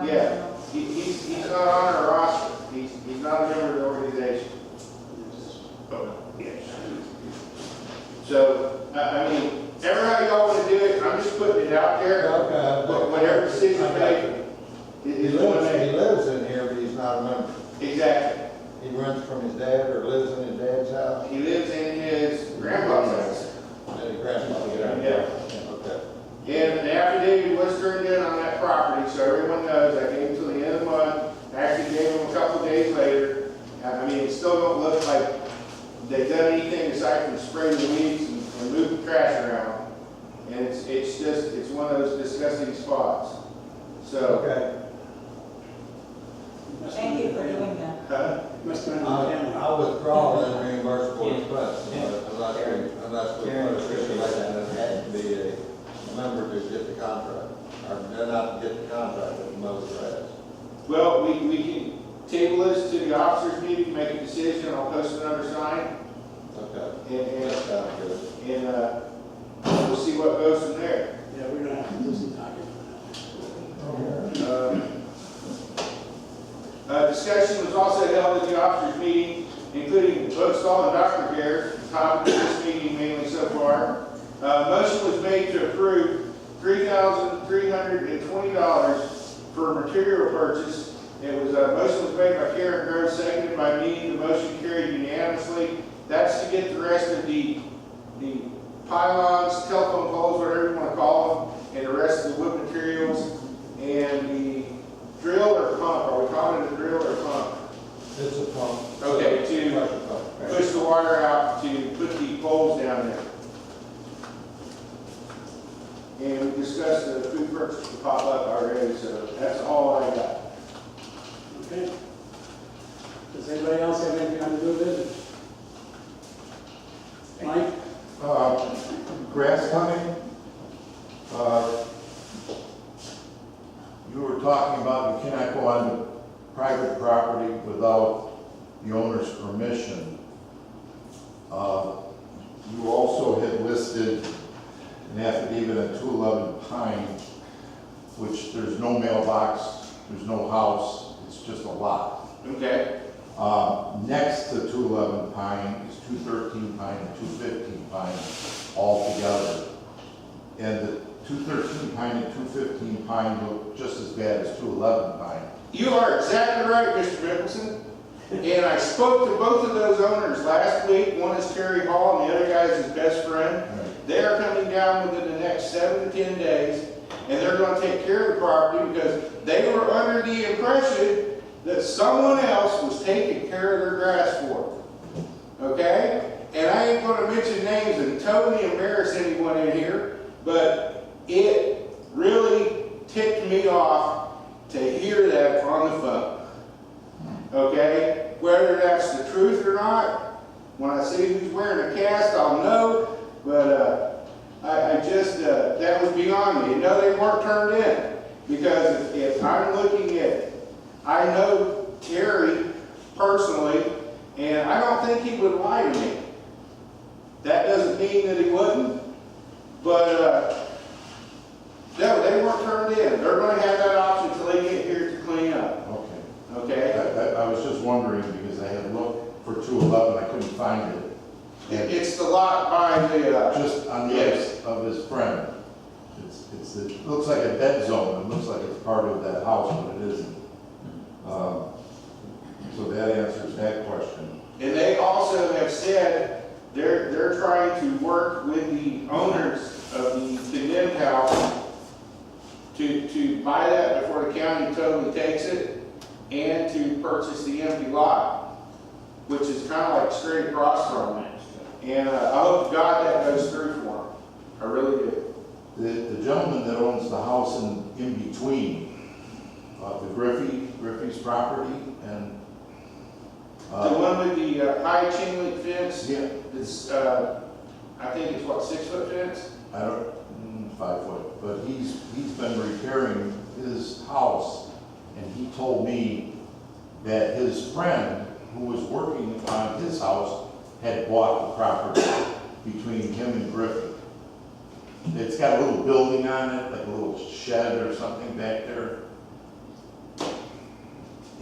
Yeah. Reynolds. He's not on our roster. He's not a member of the organization. So, I mean, ever how y'all want to do it, I'm just putting it out there. Okay. Whatever decision made He is one made. lives in here, but he's not a member. Exactly. He rents from his dad or lives in his dad's house. He lives in his grandpa's house. And his grandfather. Yeah. Okay. And the affidavit was turned in on that property, so everyone knows. I gave him till the end of the month. I actually gave him a couple of days later. I mean, it still don't look like they've done anything aside from spray the weeds and move the trash around. And it's one of those disgusting spots. So, Okay. Thank you for doing that. Must have been on the camera. I withdraw that reimbursable expense unless we put a stipulation that it had to be a member to get the contract. Or not to get the contract, but most grass. well, we can table this to the officers meeting, make a decision. I'll post another sign. Okay. That sounds good. And we'll see what goes from there. Yeah, we're gonna have to do some talking. Discussion was also held at the officers meeting, including Bookstall and Dr. Care, the topic of this meeting mainly so far. Motion was made to approve $3,320 for material purchase. Motion was made by Karen Grove, seconded by me. The motion carried unanimously. That's to get the rest of the pylons, telephone poles, whatever you want to call them, and the rest of the wood materials, and the drill or pump. Are we calling it a drill or pump? It's a pump. Okay, to push the water out to put the poles down there. And we discussed the food purchase to pop up already, so that's all I got. Okay. Does anybody else have anything on the new business? grass cutting, you were talking about you cannot go on private property without the owner's permission. You also had listed an affidavit on 211 Pine, which there's no mailbox, there's no house, it's just a lot. Okay. Next to 211 Pine is 213 Pine and 215 Pine all together. And the 213 Pine and 215 Pine look just as bad as 211 Pine. You are exactly right, Mr. Mickelson. And I spoke to both of those owners last week. One is Terry Hall and the other guy is his best friend. They are coming down within the next 7 to 10 days, and they're going to take care of the property because they were under the impression that someone else was taking care of their grass for them. Okay? And I ain't going to mention names and totally embarrass anyone in here, but it really ticked me off to hear that on the phone. Okay? Whether that's the truth or not, when I see who's wearing a cast, I'll know, but I just, that was beyond me. No, they weren't turned in, because if I'm looking at, I know Terry personally, and I don't think he would lie to me. That doesn't mean that he wouldn't, but no, they weren't turned in. They're going to have that option until they get here to clean up. Okay. Okay? I was just wondering because I had looked for 211, I couldn't find it. And It's the lot by the, just on the edge of his friend. It looks like a dead zone. It looks like it's part of that house, but it isn't. So that answers that question. and they also have said they're trying to work with the owners of the condemned house to buy that before the county totally takes it, and to purchase the empty lot, which is kind of like straight across from it. And I hope to God that goes through for them. I really do. The gentleman that owns the house in between, the Griffey's property and. The one with the high chain link fence, Yeah. it's, I think it's what, 6 foot fence? I don't, 5 foot, but he's been repairing his house, and he told me that his friend who was working on his house had bought the property between him and Griffin. It's got a little building on it, like a little shed or something back there.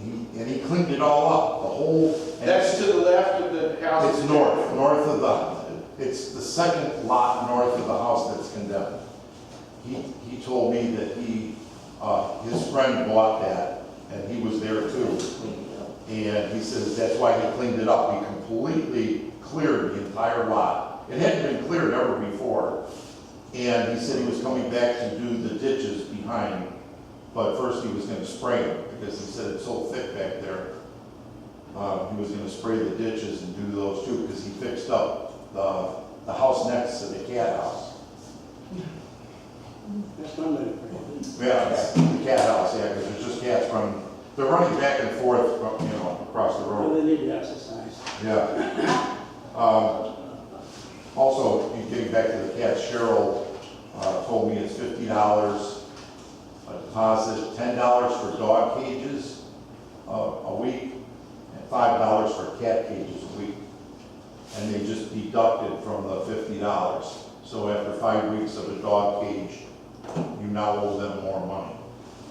And he cleaned it all up, the whole. That's to the left of the house. It's north of it's the second lot north of the house that's condemned. He told me that his friend bought that, and he was there too. And he says that's why he cleaned it up. He completely cleared the entire lot. It hadn't been cleared ever before. And he said he was coming back to do the ditches behind, but first he was going to spray them because he said it's so thick back there. He was going to spray the ditches and do those too because he fixed up the house next to the cat house. That's one minute for you. Yeah, the cat house, yeah, because there's just cats they're running back and forth, across the road. Well, they need to exercise. Yeah. Also, getting back to the cats, Cheryl told me it's $50 a deposit, $10 for dog cages a week, and $5 for cat cages a week. And they just deducted from the $50. So after 5 weeks of a dog cage, you now owe them more money.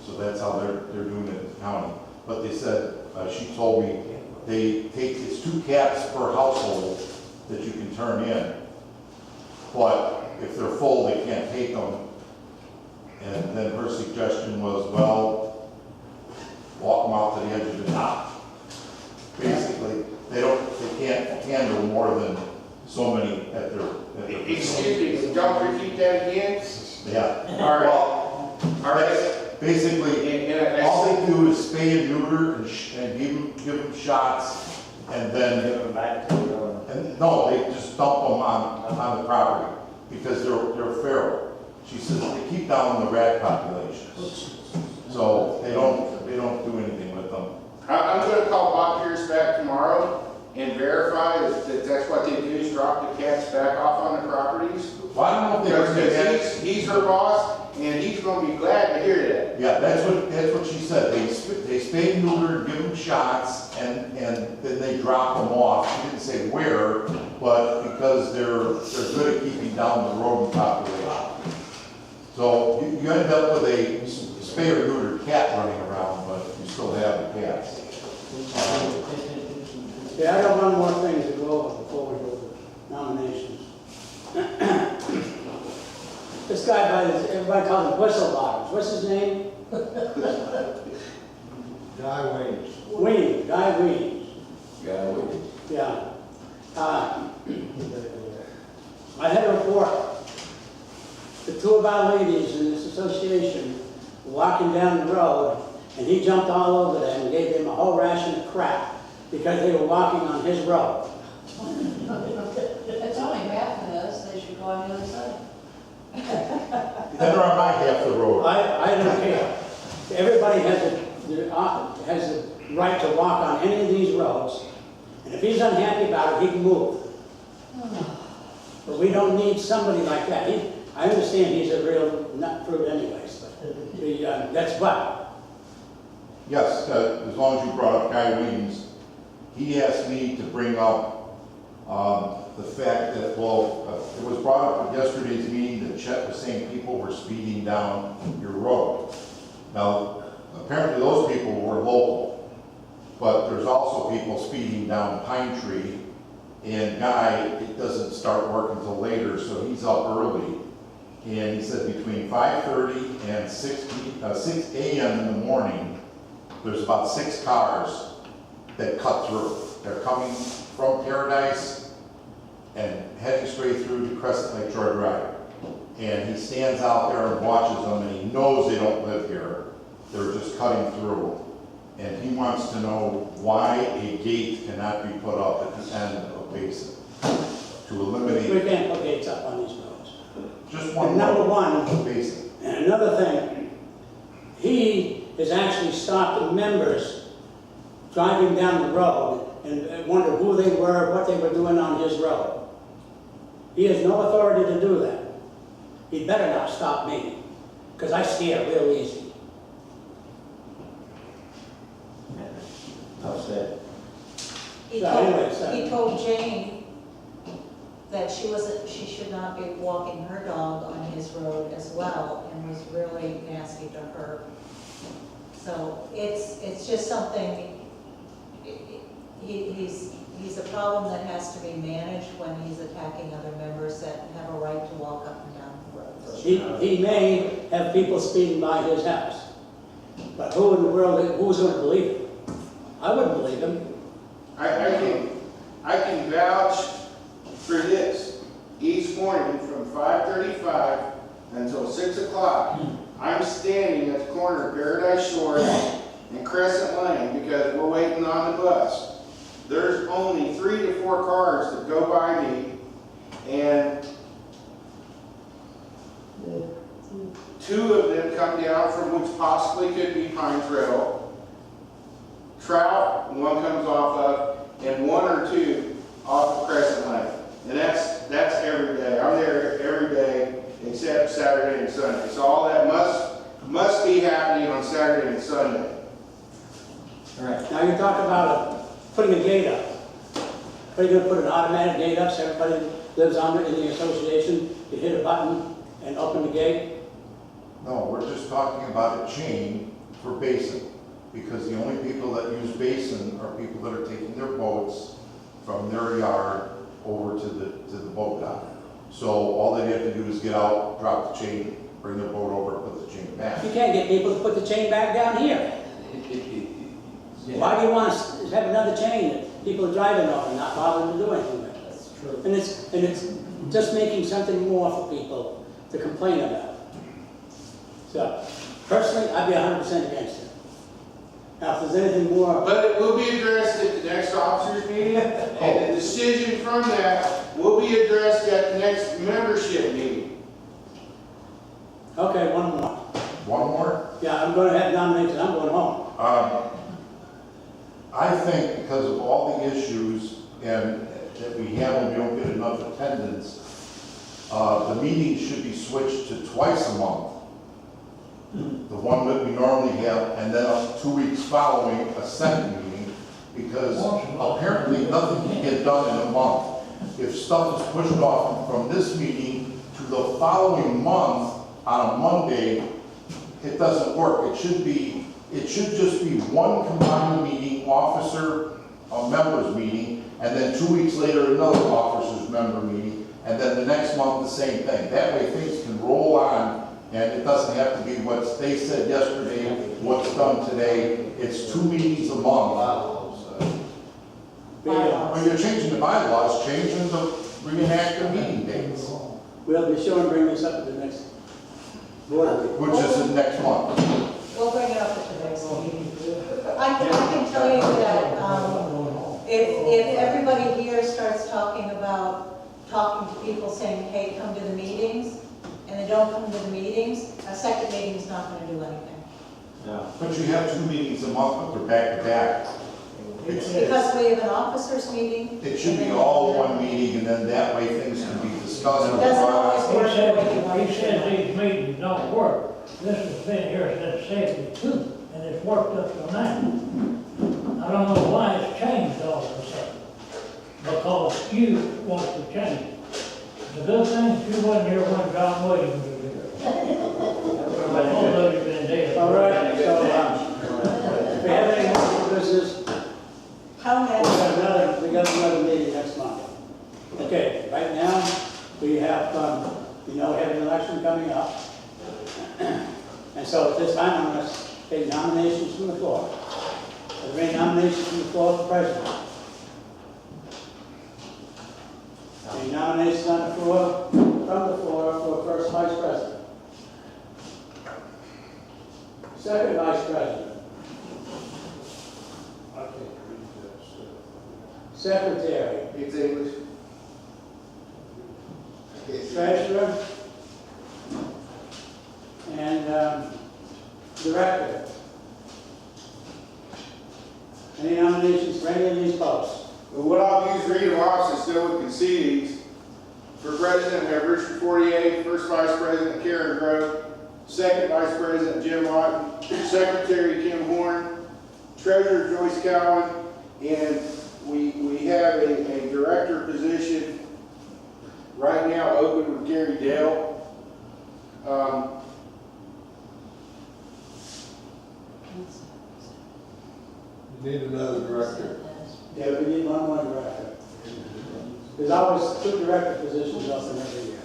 So that's how they're doing it in the county. But they said, she told me, it's 2 cats per household that you can turn in. But if they're full, they can't take them. And then her suggestion was, well, walk them out to the edge of the dock. Basically, they can't handle more than so many at their Excuse me, don't repeat that again? Yeah. All right. Well, All right. basically, all they do is spay and neuter and give them shots, and then Give them back to the, and no, they just dump them on the property because they're feral. She says they keep down the rat populations, so they don't do anything with them. I'm going to call Bob Pierce back tomorrow and verify that that's what they do is drop the cats back off on the properties. Well, I don't know if they bring it Because he's her boss, and he's gonna be glad to hear that. Yeah, that's what she said. They spay and neuter, give them shots, and then they drop them off. She didn't say where, but because they're good at keeping down the rodent population. So you end up with a spay or neutered cat running around, but you still have the cats. Yeah, I got one more thing to go over before we go to nominations. This guy, everybody calls him Whistle Bottoms. What's his name? Guy Wayne. Guy Weeds. Yeah, we- Yeah. I had a report. The two of our ladies in this association were walking down the road, and he jumped all over them and gave them a whole ration of crap because they were walking on his road. It's only half of this, they should go on the other side. Then they're on my half the road. I don't care. Everybody has the right to walk on any of these roads, and if he's unhappy about it, he can move. But we don't need somebody like that. I understand he's a real nut fruit anyways, but that's what. Yes, as long as you brought up Guy Weems, he asked me to bring up the fact that, it was brought up at yesterday's meeting that Chet was saying people were speeding down your road. Now, apparently those people were local, but there's also people speeding down Pine Tree, and Guy, it doesn't start work until later, so he's up early. And he said between 5:30 and 6 a.m. in the morning, there's about 6 cars that cut through. They're coming from Paradise and heading straight through to Crescent Lake Shore Drive. And he stands out there and watches them, and he knows they don't live here. They're just cutting through. And he wants to know why a gate cannot be put up at the end of Basin to We eliminate can't put gates up on these roads. just one And number road, one, Basin. and another thing, he has actually stopped the members driving down the road and wondered who they were, what they were doing on his road. He has no authority to do that. He better not stop me, because I scare real easy. I'll say. He So told, anyways, he told Jane that she should not be walking her dog on his road as well, and was really nasty to her. So it's just something, he's a problem that has to be managed when he's attacking other members that have a right to walk up and down the road. He may have people speeding by his house, but who in the world, who's going to believe him? I wouldn't believe him. I can vouch for this. Each morning from 5:35 until 6 o'clock, I'm standing at the corner of Paradise Shores and Crescent Lane because we're waiting on the bus. There's only 3 to 4 cars that go by me, and 2 of them come down from which possibly could be Pine Trail. Trout, one comes off of, and 1 or 2 off of Crescent Lane. And that's every day. I'm there every day except Saturday and Sunday. So all that must be happening on Saturday and Sunday. All right. Now you talk about putting a gate up. Are you going to put an automatic gate up so everybody lives on it in the association? You hit a button and open the gate? No, we're just talking about a chain for Basin, because the only people that use Basin are people that are taking their boats from their yard over to the boat dock. So all they have to do is get out, drop the chain, bring their boat over, put the chain back. You can't get people to put the chain back down here. Why do you want to have another chain that people are driving off and not bothering to do anything with? That's true. And it's just making something more for people to complain about. So, personally, I'd be 100% against it. Now, if there's anything more, But it will be addressed at the next officers meeting, and the decision from that will be addressed at the next membership meeting. okay, one more. One more? Yeah, I'm going to have nominations, I'm going home. I think because of all the issues and that we have and we don't get enough attendance, the meeting should be switched to twice a month. The one that we normally have, and then 2 weeks following a second meeting, because apparently nothing can get done in a month. If stuff is pushed off from this meeting to the following month on a Monday, it doesn't work. It should just be one combined meeting, members meeting, and then 2 weeks later, another officers member meeting, and then the next month, the same thing. That way things can roll on, and it doesn't have to be what they said yesterday, what's done today. It's 2 meetings a month. When you're changing the bylaws, changing the reenact the meeting dates, We'll be sure and bring this up at the next board meeting. which is the next month. We'll bring it up at the next meeting. I can tell you that, if everybody here starts talking to people saying, hey, come to the meetings, and they don't come to the meetings, a second meeting's not gonna do anything. Yeah. But you have 2 meetings a month, but they're back to back. Because we have an officers meeting. It should be all one meeting, and then that way things can be discussed. It doesn't always He work the way you want said, it he said to. these meetings don't work. This has been here since '72, and it's worked up till now. I don't know why it's changed all of a sudden, because you want to change it. The good thing is you wasn't here when John Williams was here. Although you've been dead. All right, so, if we have any more business, How many? we got another meeting next month. Okay, right now, we have, we have an election coming up. And so at this time, I'm going to take nominations from the floor. Are there any nominations from the floor for president? Any nominations on the floor, from the floor for first vice president? Second vice president? Secretary? It's English. Treasurer? And director? Any nominations for any of these posts? Well, what I'll use Reed of office still would concede these. For president, we have Richard Fortier, first vice president Karen Grove, second vice president Jim Lawton, secretary Kim Horn, treasurer Joyce Cowan, and we have a director position right now open with Gary Dale. You need another director. Yeah, we need one more director. There's always 2 director positions up in every year.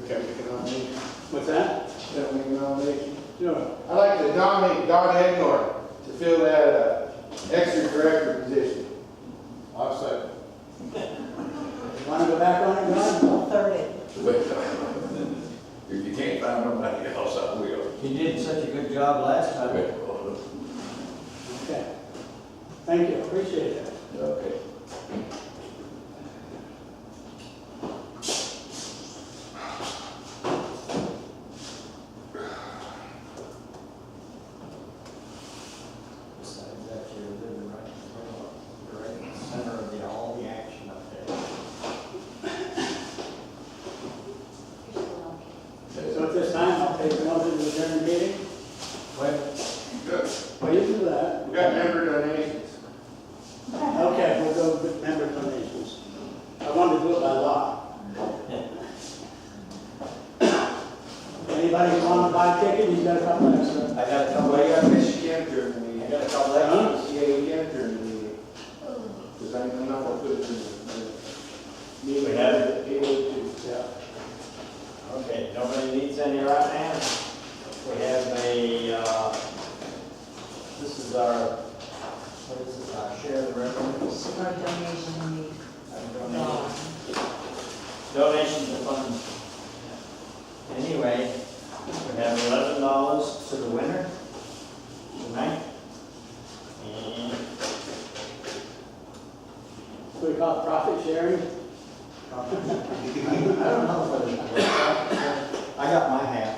Can we make a nomination? What's that? Can we make a nomination? Sure. I'd like to nominate Don Egnor to fill that extra director position. I'll second. Want to go back on it, John? Third it. If you can't find nobody else, I will. He did such a good job last time. Okay. Thank you, appreciate it. Okay. Besides that, you're living right in the center of all the action up there. So at this time, I'll take a motion to adjourn the meeting. Wait, Good. Well, you do that. We got member donations. Okay, we'll go with member donations. I wanted to do it by law. Anybody who want to buy a ticket, he's got a couple extra. I got a couple, Well, you got Michigan during the meeting. I got a couple Huh? extras. Yeah, you can during the meeting. Because I'm not gonna put it in the meeting. We have it? Yeah. Okay, nobody needs any right now. We have this is our, what is this, our share of revenue? Our donation Donation to fund. Anyway, we have $11 to the winner tonight. And We call it profit sharing. I don't know whether I got my half.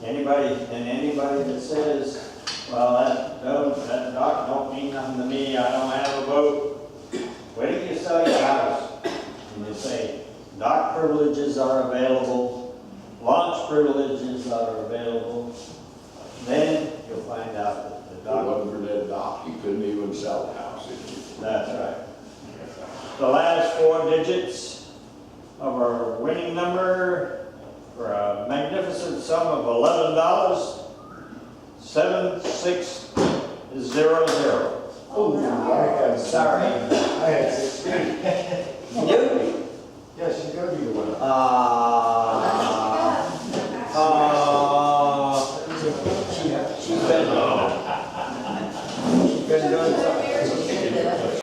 Anybody that says, well, that dock don't mean nothing to me, I don't have a boat. Wait till you sell your house and you say, dock privileges are available, launch privileges are available. Then you'll find out that the If it dock. wasn't for that dock, you couldn't even sell the house. That's right. The last 4 digits of our winning number for a magnificent sum of $11.7600. Oh, Sorry. I had 16. You? Yes, you gotta be the winner. She's been doing something